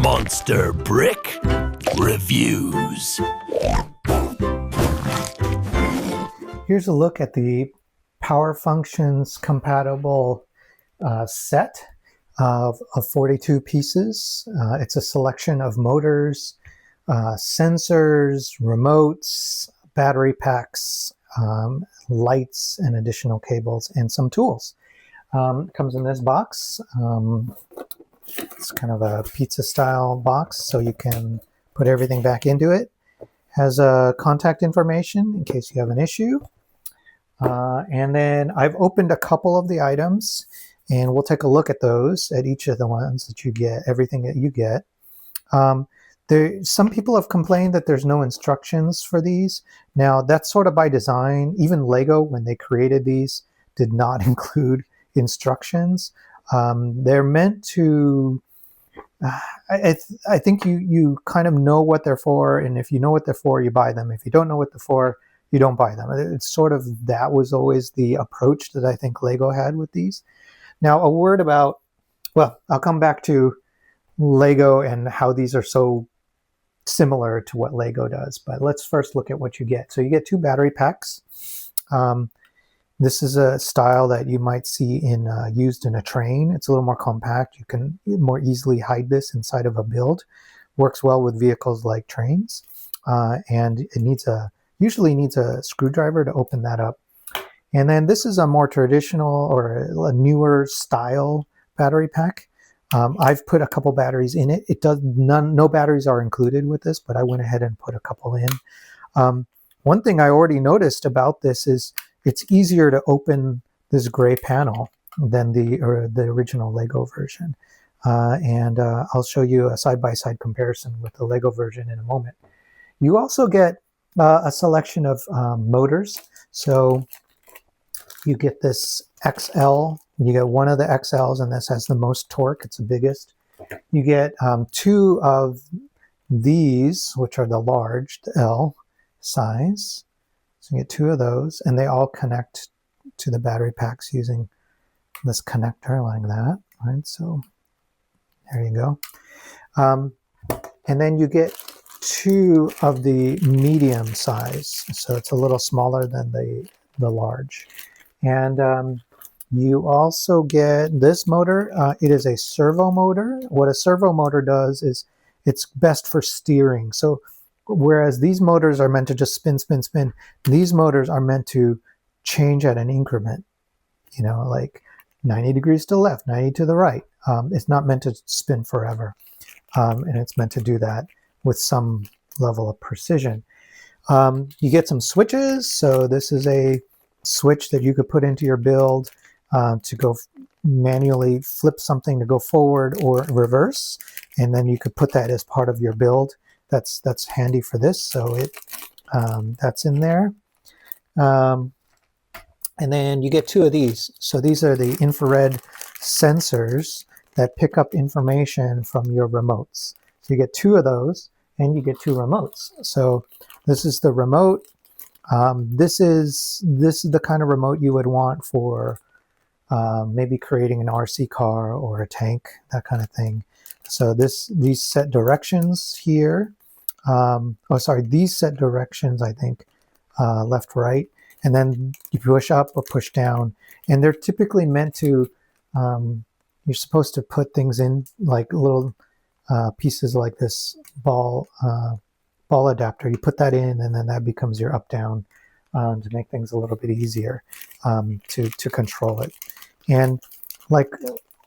Monster Brick Reviews. Here's a look at the Power Functions compatible set of 42 pieces. It's a selection of motors, sensors, remotes, battery packs, lights, and additional cables, and some tools. It comes in this box. It's kind of a pizza style box, so you can put everything back into it. Has contact information in case you have an issue. And then I've opened a couple of the items, and we'll take a look at those, at each of the ones that you get, everything that you get. Some people have complained that there's no instructions for these. Now, that's sort of by design. Even Lego, when they created these, did not include instructions. They're meant to... I think you kind of know what they're for, and if you know what they're for, you buy them. If you don't know what they're for, you don't buy them. It's sort of, that was always the approach that I think Lego had with these. Now, a word about, well, I'll come back to Lego and how these are so similar to what Lego does, but let's first look at what you get. So you get 2 battery packs. This is a style that you might see used in a train. It's a little more compact. You can more easily hide this inside of a build. Works well with vehicles like trains, and it usually needs a screwdriver to open that up. And then this is a more traditional or a newer style battery pack. I've put a couple batteries in it. No batteries are included with this, but I went ahead and put a couple in. One thing I already noticed about this is it's easier to open this gray panel than the original Lego version. And I'll show you a side-by-side comparison with the Lego version in a moment. You also get a selection of motors. So you get this XL. You get one of the XLs, and this has the most torque. It's the biggest. You get 2 of these, which are the large, the L size. So you get 2 of those, and they all connect to the battery packs using this connector like that. Right, so there you go. And then you get 2 of the medium size, so it's a little smaller than the large. And you also get this motor. It is a servo motor. What a servo motor does is it's best for steering. So whereas these motors are meant to just spin, spin, spin, these motors are meant to change at an increment, like 90 degrees to the left, 90 to the right. It's not meant to spin forever. And it's meant to do that with some level of precision. You get some switches. So this is a switch that you could put into your build to go manually flip something to go forward or reverse. And then you could put that as part of your build. That's handy for this, so that's in there. And then you get 2 of these. So these are the infrared sensors that pick up information from your remotes. So you get 2 of those, and you get 2 remotes. So this is the remote. This is the kind of remote you would want for maybe creating an RC car or a tank, that kind of thing. So these set directions here. These set directions, I think, left, right, and then you push up or push down. And they're typically meant to, you're supposed to put things in like little pieces like this ball adapter. You put that in, and then that becomes your up-down to make things a little bit easier to control it. And like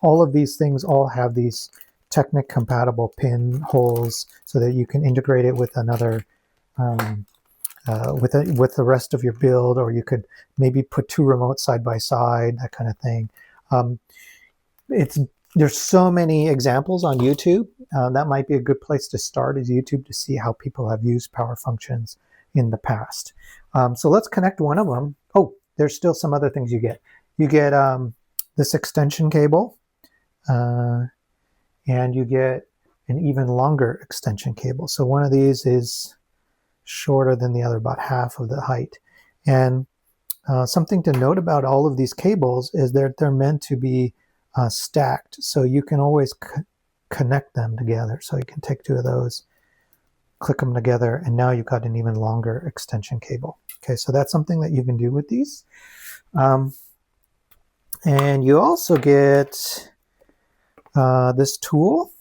all of these things all have these Technic compatible pin holes so that you can integrate it with another with the rest of your build, or you could maybe put 2 remotes side by side, that kind of thing. There's so many examples on YouTube. That might be a good place to start, is YouTube, to see how people have used Power Functions in the past. So let's connect one of them. Oh, there's still some other things you get. You get this extension cable. And you get an even longer extension cable. So one of these is shorter than the other, about half of the height. And something to note about all of these cables is that they're meant to be stacked. So you can always connect them together. So you can take two of those, click them together, and now you've got an even longer extension cable. Okay, so that's something that you can do with these. And you also get this tool.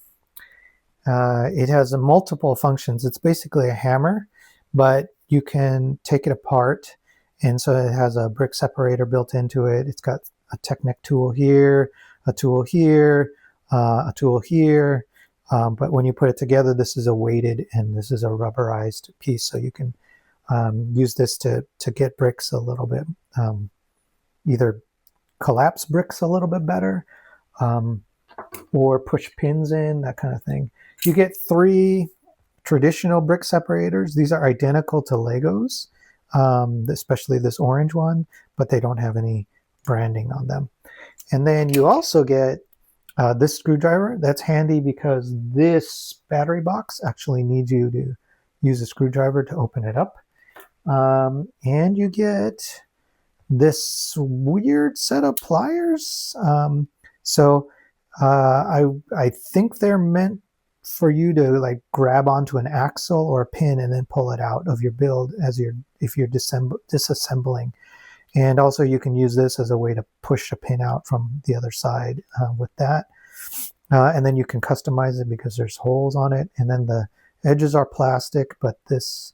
It has multiple functions. It's basically a hammer, but you can take it apart. And so it has a brick separator built into it. It's got a Technic tool here, a tool here, a tool here. But when you put it together, this is a weighted and this is a rubberized piece. So you can use this to get bricks a little bit, either collapse bricks a little bit better, or push pins in, that kind of thing. You get 3 traditional brick separators. These are identical to Legos, especially this orange one, but they don't have any branding on them. And then you also get this screwdriver. That's handy because this battery box actually needs you to use a screwdriver to open it up. And you get this weird set of pliers. I think they're meant for you to like grab onto an axle or a pin and then pull it out of your build if you're disassembling. And also you can use this as a way to push a pin out from the other side with that. And then you can customize it because there's holes on it. And then the edges are plastic, but this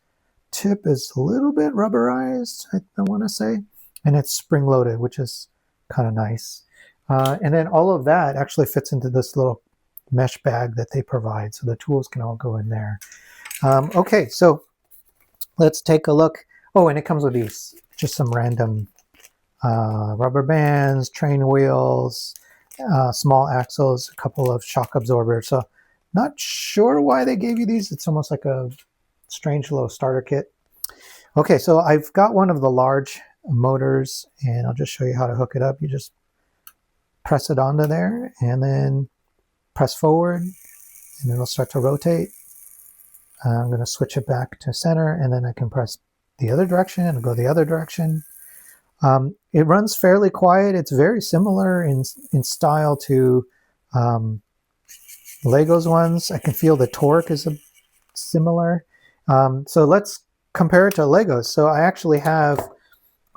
tip is a little bit rubberized, I want to say. And it's spring-loaded, which is kind of nice. And then all of that actually fits into this little mesh bag that they provide. So the tools can all go in there. Okay, so let's take a look. Oh, and it comes with these. Just some random rubber bands, train wheels, small axles, a couple of shock absorbers. So not sure why they gave you these. It's almost like a strange little starter kit. Okay, so I've got one of the large motors, and I'll just show you how to hook it up. You just press it onto there and then press forward and it'll start to rotate. I'm going to switch it back to center, and then I can press the other direction and go the other direction. It runs fairly quiet. It's very similar in style to Legos ones. I can feel the torque is similar. So let's compare it to Legos. So I actually have,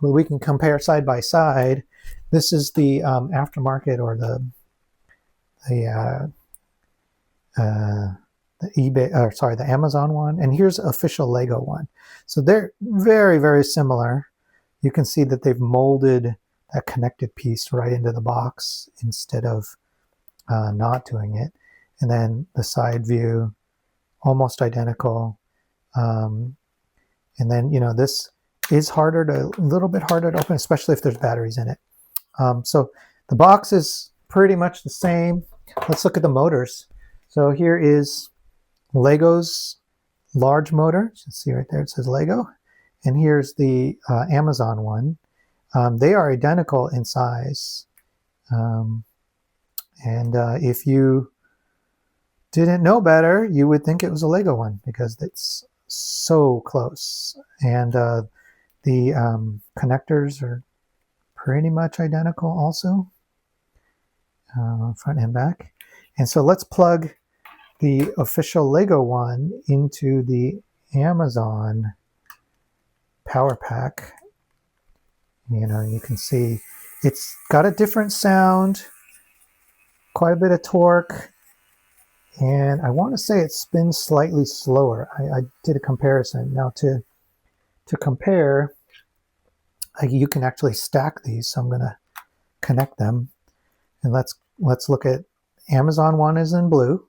well, we can compare side by side. This is the aftermarket, or the eBay, or sorry, the Amazon one, and here's official Lego one. So they're very, very similar. You can see that they've molded that connected piece right into the box instead of not doing it. And then the side view, almost identical. And then, you know, this is a little bit harder to open, especially if there's batteries in it. So the box is pretty much the same. Let's look at the motors. So here is Lego's large motor. You can see right there, it says Lego. And here's the Amazon one. They are identical in size. If you didn't know better, you would think it was a Lego one because it's so close. And the connectors are pretty much identical also, front and back. And so let's plug the official Lego one into the Amazon power pack. You know, you can see it's got a different sound, quite a bit of torque, and I want to say it spins slightly slower. I did a comparison. Now to compare, you can actually stack these, so I'm going to connect them, and let's look at Amazon one is in blue.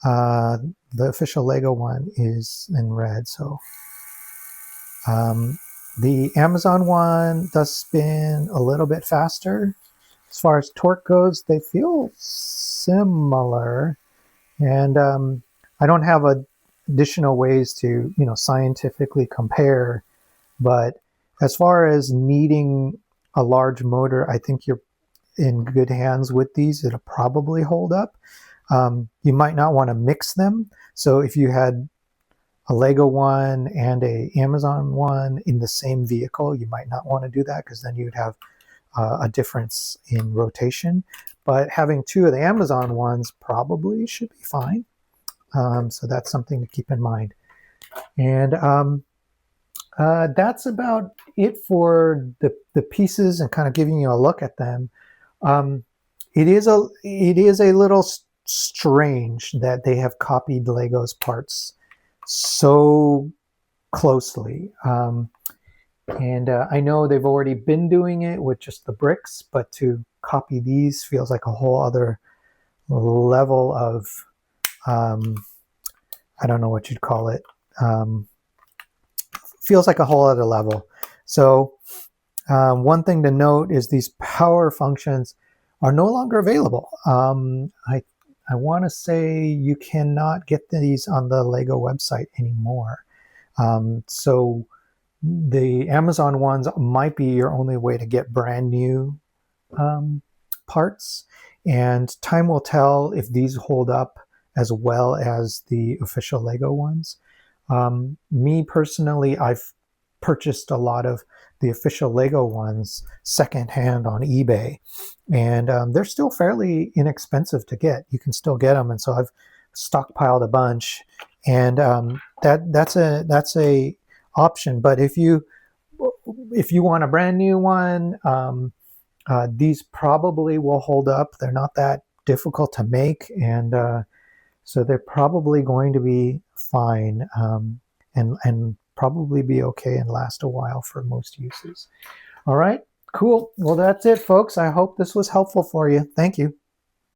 The official Lego one is in red. So the Amazon one does spin a little bit faster. As far as torque goes, they feel similar, and I don't have additional ways to, you know, scientifically compare, but as far as needing a large motor, I think you're in good hands with these. It'll probably hold up. You might not want to mix them. So if you had a Lego one and a Amazon one in the same vehicle, you might not want to do that because then you'd have a difference in rotation. but having 2 of the Amazon ones probably should be fine. So that's something to keep in mind. And that's about it for the pieces and kind of giving you a look at them. It is a little strange that they have copied Lego's parts so closely. And I know they've already been doing it with just the bricks, but to copy these feels like a whole other level of, I don't know what you'd call it. Feels like a whole other level. So one thing to note is these power functions are no longer available. I want to say you cannot get these on the Lego website anymore. So the Amazon ones might be your only way to get brand new parts, and time will tell if these hold up as well as the official Lego ones. Me personally, I've purchased a lot of the official Lego ones secondhand on eBay, and they're still fairly inexpensive to get. You can still get them, and so I've stockpiled a bunch, and that's a option. But if you want a brand new one, these probably will hold up. They're not that difficult to make, and so they're probably going to be fine, and probably be okay and last a while for most uses. All right, cool. Well, that's it, folks. I hope this was helpful for you. Thank you.